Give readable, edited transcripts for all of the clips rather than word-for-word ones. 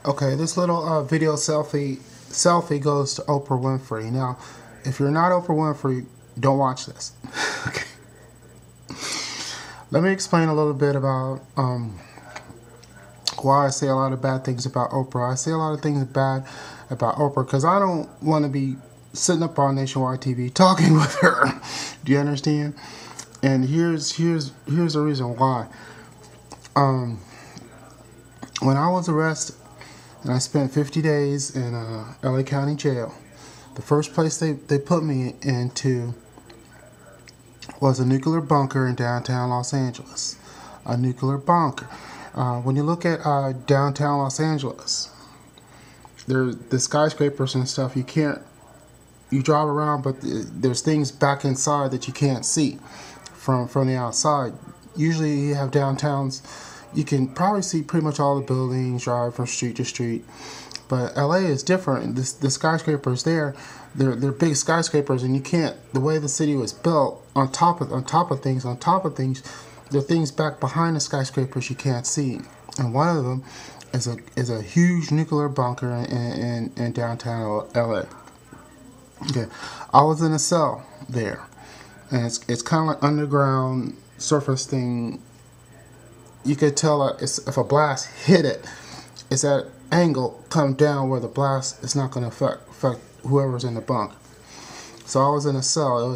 Okay, this little video selfie goes to Oprah Winfrey. Now, if you're not Oprah Winfrey, don't watch this. Okay. Let me explain a little bit about why I say a lot of bad things about Oprah. I say a lot of things bad about Oprah because I don't want to be sitting up on Nationwide TV talking with her. Do you understand? And here's the reason why. When I was arrested and I spent 50 days in LA County Jail, the first place they put me into was a nuclear bunker in downtown Los Angeles. A nuclear bunker. When you look at downtown Los Angeles, there's the skyscrapers and stuff. You drive around, but there's things back inside that you can't see from the outside. Usually you have downtowns, you can probably see pretty much all the buildings, drive from street to street. But LA is different. The skyscrapers there, they're big skyscrapers, and you can't. The way the city was built, on top of things, there are things back behind the skyscrapers you can't see. And one of them is a huge nuclear bunker in downtown LA. Okay, I was in a cell there, and it's kind of like underground surface thing. You could tell if a blast hit it, it's at an angle come down where the blast is not going to affect whoever's in the bunk. So I was in a cell.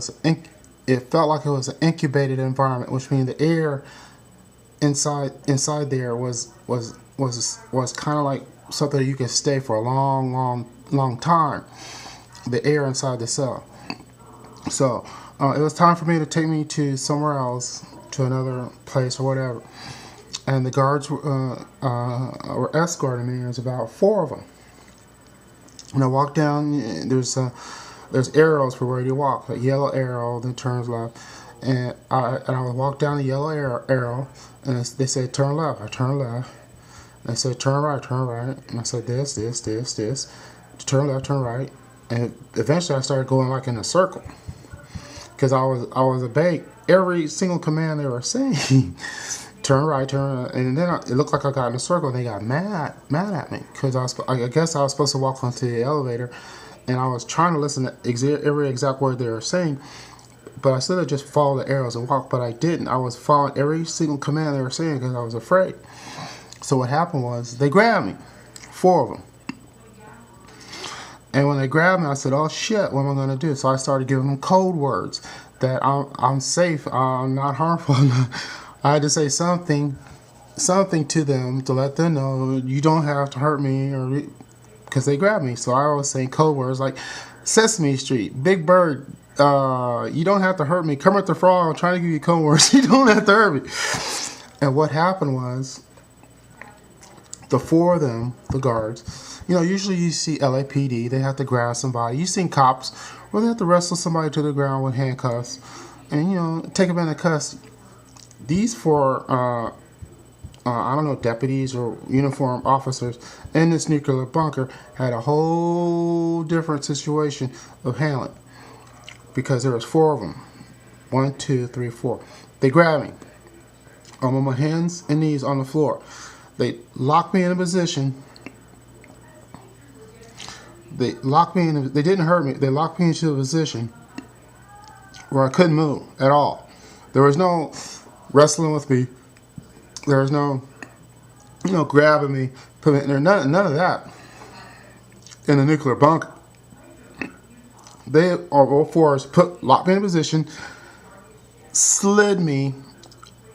It felt like it was an incubated environment, which means the air inside there was kind of like something that you could stay for a long time. The air inside the cell. So it was time for me to take me to somewhere else, to another place or whatever. And the guards were escorting me. There's about 4 of them. And I walked down. There's arrows for where you walk. A yellow arrow, then turns left. And I would walk down the yellow arrow, and they said turn left. I turned left. And they said turn right. And I said this. Turn left, turn right. And eventually I started going like in a circle, because I was obeying every single command they were saying. Turn right, turn, and then it looked like I got in a circle, and they got mad at me because I guess I was supposed to walk onto the elevator, and I was trying to listen to every exact word they were saying, but I should have just followed the arrows and walked, but I didn't. I was following every single command they were saying because I was afraid. So what happened was they grabbed me, 4 of them. And when they grabbed me, I said, "Oh shit, what am I going to do?" So I started giving them code words that I'm safe, I'm not harmful. I had to say something to them to let them know you don't have to hurt me, or because they grabbed me. So I was saying code words like Sesame Street, Big Bird, you don't have to hurt me. Kermit the Frog, I'm trying to give you code words. You don't have to hurt me. And what happened was, the 4 of them, the guards, usually you see LAPD, they have to grab somebody. You've seen cops where they have to wrestle somebody to the ground with handcuffs and, take them into custody. These 4, I don't know, deputies or uniformed officers in this nuclear bunker had a whole different situation of handling, because there was 4 of them. 1, 2, 3, 4. They grabbed me. I'm on my hands and knees on the floor. They locked me in a position. They didn't hurt me. They locked me into a position where I couldn't move at all. There was no wrestling with me. There was no, grabbing me, putting me in there. None of that in the nuclear bunker. They all 4 locked me in a position, slid me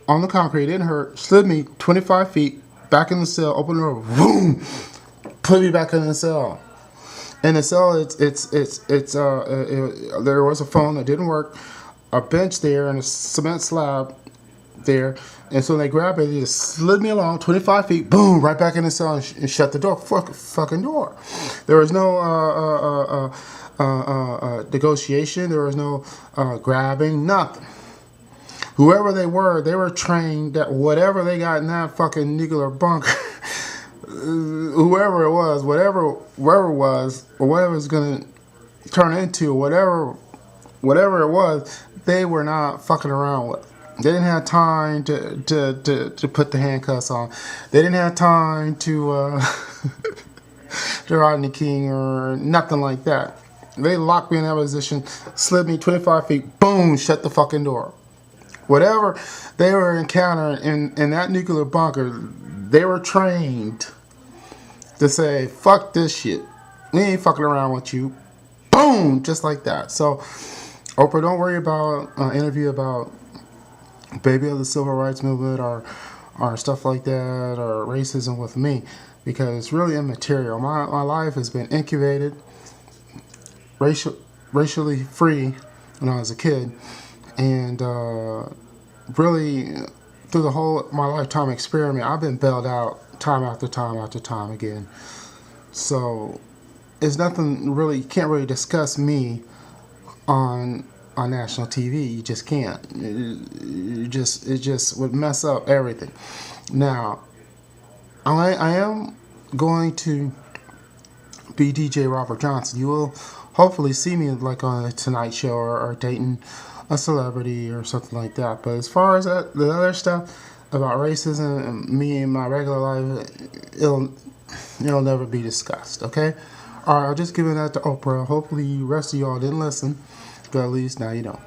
on the concrete. It didn't hurt. Slid me 25 feet back in the cell. Opened the door. Boom. Put me back in the cell. In the cell, there was a phone that didn't work, a bench there, and a cement slab there. And so they grabbed me, they just slid me along 25 feet, boom, right back in the cell, and shut the door. Fucking door. There was no negotiation. There was no grabbing, nothing. Whoever they were trained that whatever they got in that fucking nuclear bunker, whoever it was, wherever it was, or whatever it's gonna turn into, whatever it was, they were not fucking around with. They didn't have time to put the handcuffs on. They didn't have time to to Rodney King or nothing like that. They locked me in that position, slid me 25 feet, boom, shut the fucking door. Whatever they were encountering in that nuclear bunker, they were trained to say, fuck this shit. We ain't fucking around with you. Boom, just like that. So, Oprah, don't worry about an interview about baby of the civil rights movement or stuff like that or racism with me, because it's really immaterial. My life has been incubated, racially free when I was a kid, and really through the whole my lifetime experiment, I've been bailed out time after time after time again. So it's nothing really. You can't really discuss me on national TV. You just can't. It just would mess up everything. Now, I am going to be DJ Robert Johnson. You will hopefully see me like on a Tonight Show or dating a celebrity or something like that. But as far as the other stuff about racism and me in my regular life, it'll never be discussed. Okay. All right. I'll just give it that to Oprah. Hopefully, the rest of y'all didn't listen, but at least now you know.